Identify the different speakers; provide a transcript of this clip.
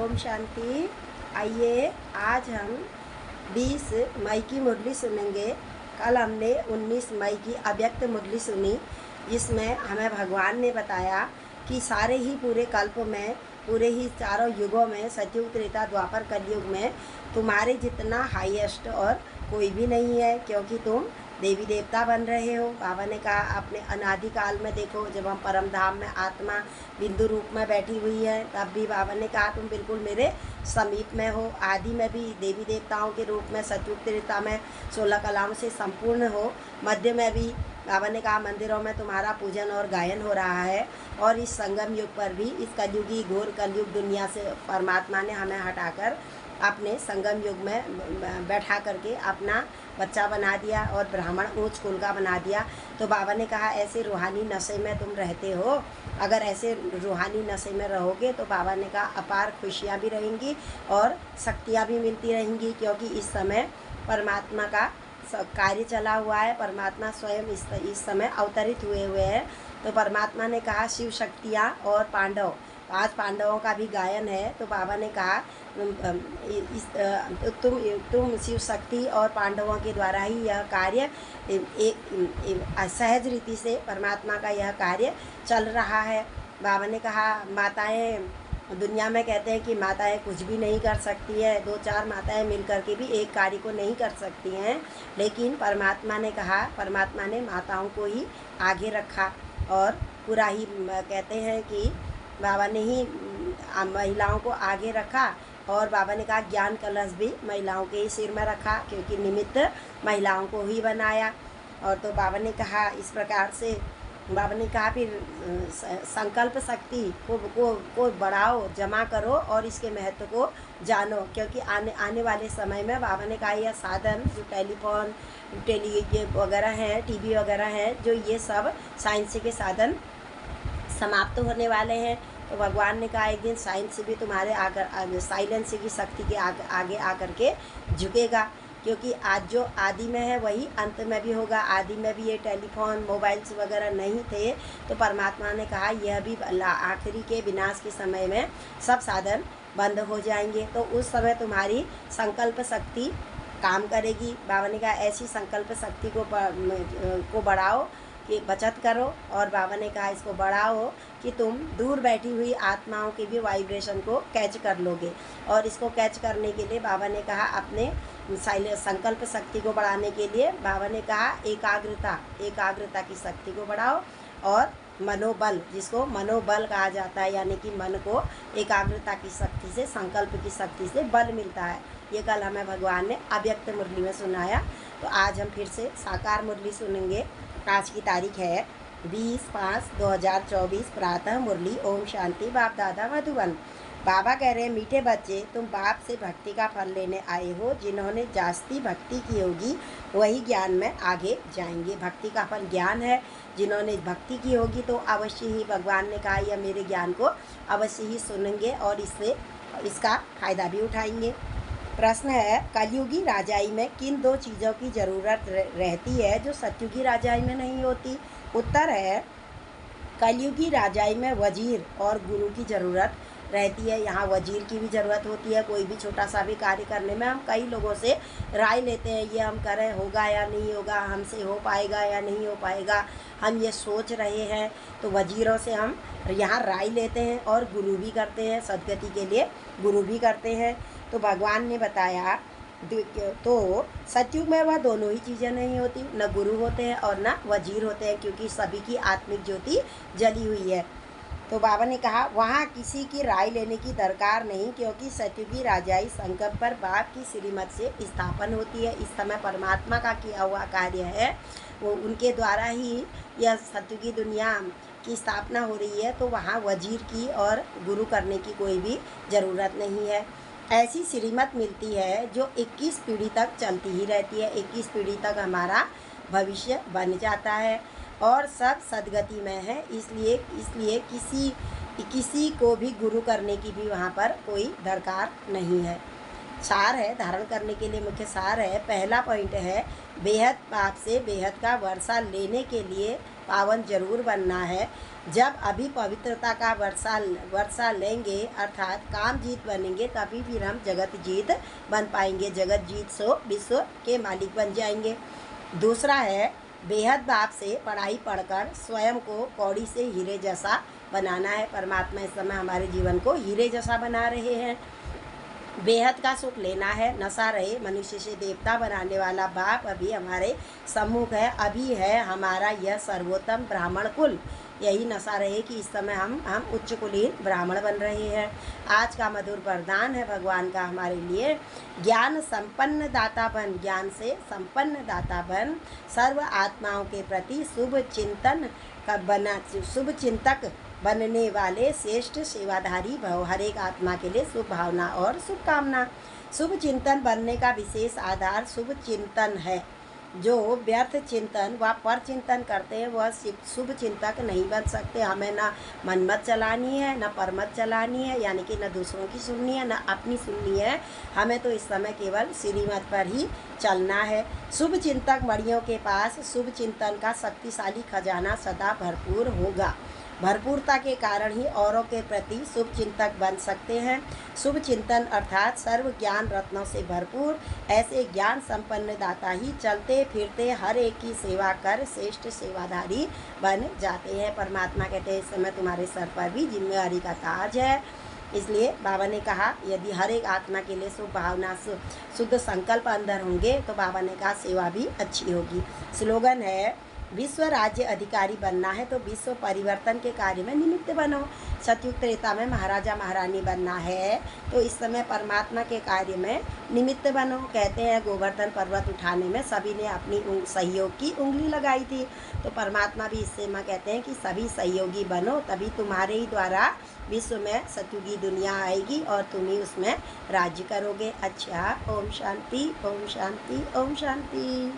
Speaker 1: ओम शांति। आइए आज हम 20 मई की मुरली सुनेंगे। कल हमने 19 मई की अव्यक्त मुरली सुनी, जिसमें हमें भगवान ने बताया कि सारे ही पूरे कल्प में, पूरे ही चारों युगों में, सतयुग, त्रेता, द्वापर, कलयुग में तुम्हारे जितना हाईएस्ट और कोई भी नहीं है, क्योंकि तुम देवी देवता बन रहे हो। बाबा ने कहा अपने अनादिकाल में देखो, जब हम परम धाम में आत्मा बिंदु रूप में बैठी हुई है, तब भी बाबा ने कहा तुम बिल्कुल मेरे समीप में हो। आदि में भी देवी देवताओं के रूप में सतयुग त्रेता में 16 कलाओं से संपूर्ण हो। मध्य में भी बाबा ने कहा मंदिरों में तुम्हारा पूजन और गायन हो रहा है। और इस संगम युग पर भी, इस कलयुगी घोर कलयुग दुनिया से परमात्मा ने हमें हटाकर अपने संगम युग में बैठा करके अपना बच्चा बना दिया और ब्राह्मण ऊंच कुल का बना दिया। तो बाबा ने कहा ऐसे रूहानी नशे में तुम रहते हो, अगर ऐसे रूहानी नशे में रहोगे तो बाबा ने कहा अपार खुशियाँ भी रहेंगी और शक्तियाँ भी मिलती रहेंगी, क्योंकि इस समय परमात्मा का कार्य चला हुआ है। परमात्मा स्वयं इस समय अवतरित हुए हैं। तो परमात्मा ने कहा शिव शक्तियाँ और पांडव, 5 पांडवों का भी गायन है। तो बाबा ने कहा तुम शिव शक्ति और पांडवों के द्वारा ही यह कार्य एक सहज रीति से परमात्मा का यह कार्य चल रहा है। बाबा ने कहा माताएं, दुनिया में कहते हैं कि माताएं कुछ भी नहीं कर सकती है, 2-4 माताएं मिल करके भी एक कार्य को नहीं कर सकती हैं, लेकिन परमात्मा ने कहा, परमात्मा ने माताओं को ही आगे रखा और पूरा ही कहते हैं कि बाबा ने ही महिलाओं को आगे रखा। और बाबा ने कहा ज्ञान कलश भी महिलाओं के ही सिर में रखा, क्योंकि निमित्त महिलाओं को ही बनाया। और तो बाबा ने कहा इस प्रकार से, बाबा ने कहा फिर संकल्प शक्ति को बढ़ाओ, जमा करो और इसके महत्व को जानो, क्योंकि आने वाले समय में बाबा ने कहा यह साधन जो टेलीफोन, ये वगैरह हैं, टीवी वगैरह हैं, जो ये सब साइंस के साधन समाप्त होने वाले हैं। तो भगवान ने कहा एक दिन साइंस भी तुम्हारे आकर साइलेंस की शक्ति के आगे आकर के झुकेगा, क्योंकि आज जो आदि में है वही अंत में भी होगा। आदि में भी ये टेलीफोन, मोबाइल्स वगैरह नहीं थे, तो परमात्मा ने कहा यह भी आखिरी के विनाश के समय में सब साधन बंद हो जाएंगे। तो उस समय तुम्हारी संकल्प शक्ति काम करेगी। बाबा ने कहा ऐसी संकल्प शक्ति को बढ़ाओ कि बचत करो। और बाबा ने कहा इसको बढ़ाओ कि तुम दूर बैठी हुई आत्माओं के भी वाइब्रेशन को कैच कर लोगे। और इसको कैच करने के लिए बाबा ने कहा अपने संकल्प शक्ति को बढ़ाने के लिए बाबा ने कहा एकाग्रता की शक्ति को बढ़ाओ। और मनोबल, जिसको मनोबल कहा जाता है, यानी कि मन को एकाग्रता की शक्ति से, संकल्प की शक्ति से बल मिलता है। ये कल हमें भगवान ने अव्यक्त मुरली में सुनाया। तो आज हम फिर से साकार मुरली सुनेंगे। आज की तारीख है 20/5/2024, प्रातः मुरली। ओम शांति। बाप दादा मधुबन। बाबा कह रहे हैं मीठे बच्चे, तुम बाप से भक्ति का फल लेने आए हो। जिन्होंने जास्ती भक्ति की होगी वही ज्ञान में आगे जाएंगे। भक्ति का फल ज्ञान है। जिन्होंने भक्ति की होगी तो अवश्य ही भगवान ने कहा यह मेरे ज्ञान को अवश्य ही सुनेंगे और इसका फायदा भी उठाएंगे। प्रश्न है कलयुगी राजाई में किन 2 चीज़ों की ज़रूरत रहती है जो सतयुगी राजाई में नहीं होती? उत्तर है कलयुगी राजाई में वजीर और गुरु की ज़रूरत रहती है। यहाँ वजीर की भी ज़रूरत होती है। कोई भी छोटा सा भी कार्य करने में हम कई लोगों से राय लेते हैं, ये हम करें, होगा या नहीं होगा, हमसे हो पाएगा या नहीं हो पाएगा, हम ये सोच रहे हैं। तो वजीरों से हम यहाँ राय लेते हैं और गुरु भी करते हैं, सदगति के लिए गुरु भी करते हैं। तो भगवान ने बताया तो सतयुग में वह दोनों ही चीज़ें नहीं होती, न गुरु होते हैं और न वजीर होते हैं, क्योंकि सभी की आत्मिक ज्योति जली हुई है। तो बाबा ने कहा वहाँ किसी की राय लेने की दरकार नहीं, क्योंकि सतयुगी राजाई संकल्प पर बाप की श्रीमत से स्थापन होती है। इस समय परमात्मा का किया हुआ कार्य है, वो उनके द्वारा ही यह सतयुगी दुनिया की स्थापना हो रही है। तो वहाँ वजीर की और गुरु करने की कोई भी ज़रूरत नहीं है। ऐसी श्रीमत मिलती है जो 21 पीढ़ी तक चलती ही रहती है। 21 पीढ़ी तक हमारा भविष्य बन जाता है और सब सदगति में है। इसलिए किसी को भी गुरु करने की भी वहाँ पर कोई दरकार नहीं है। सार है, धारण करने के लिए मुख्य सार है। पहला पॉइंट है बेहद बाप से बेहद का वर्षा लेने के लिए पावन जरूर बनना है। जब अभी पवित्रता का वर्षा लेंगे अर्थात काम जीत बनेंगे, तभी फिर हम जगत जीत बन पाएंगे। जगत जीत सो विश्व के मालिक बन जाएंगे। दूसरा है बेहद भाव से पढ़ाई पढ़कर स्वयं को कौड़ी से हीरे जैसा बनाना है। परमात्मा इस समय हमारे जीवन को हीरे जैसा बना रहे हैं। बेहद का सुख लेना है, नशा रहे मनुष्य से देवता बनाने वाला बाप अभी हमारे सम्मुख है। अभी है हमारा यह सर्वोत्तम ब्राह्मण कुल। यही नशा रहे कि इस समय हम उच्च कुलीन ब्राह्मण बन रहे हैं। आज का मधुर वरदान है भगवान का हमारे लिए, ज्ञान संपन्न दाता बन, ज्ञान से संपन्न दाता बन, सर्व आत्माओं के प्रति शुभ चिंतक बनने वाले श्रेष्ठ सेवाधारी भव। हर एक आत्मा के लिए शुभ भावना और शुभकामना। शुभ चिंतन बनने का विशेष आधार शुभ चिंतन है। जो व्यर्थ चिंतन व पर चिंतन करते हैं वह शुभ चिंतक नहीं बन सकते। हमें न मनमत चलानी है, न परमत चलानी है, यानी कि न दूसरों की सुननी है, न अपनी सुननी है। हमें तो इस समय केवल श्रीमत पर ही चलना है। शुभ चिंतक मणियों के पास शुभ चिंतन का शक्तिशाली खजाना सदा भरपूर होगा। भरपूरता के कारण ही औरों के प्रति शुभ चिंतक बन सकते हैं। शुभ चिंतन अर्थात सर्व ज्ञान रत्नों से भरपूर ऐसे ज्ञान संपन्न दाता ही चलते फिरते हर एक की सेवा कर श्रेष्ठ सेवाधारी बन जाते हैं। परमात्मा कहते हैं इस समय तुम्हारे सर पर भी जिम्मेदारी का ताज है। इसलिए बाबा ने कहा यदि हर एक आत्मा के लिए शुभ भावना शुद्ध संकल्प अंदर होंगे तो बाबा ने कहा सेवा भी अच्छी होगी। स्लोगन है विश्व राज्य अधिकारी बनना है तो विश्व परिवर्तन के कार्य में निमित्त बनो। सतयुग त्रेता में महाराजा महारानी बनना है तो इस समय परमात्मा के कार्य में निमित्त बनो। कहते हैं गोवर्धन पर्वत उठाने में सभी ने अपनी सहयोग की उंगली लगाई थी, तो परमात्मा भी इससे माँ कहते हैं कि सभी सहयोगी बनो, तभी तुम्हारे ही द्वारा विश्व में सतयुगी दुनिया आएगी और तुम ही उसमें राज्य करोगे। अच्छा, ओम शांति, ओम शांति, ओम शांति।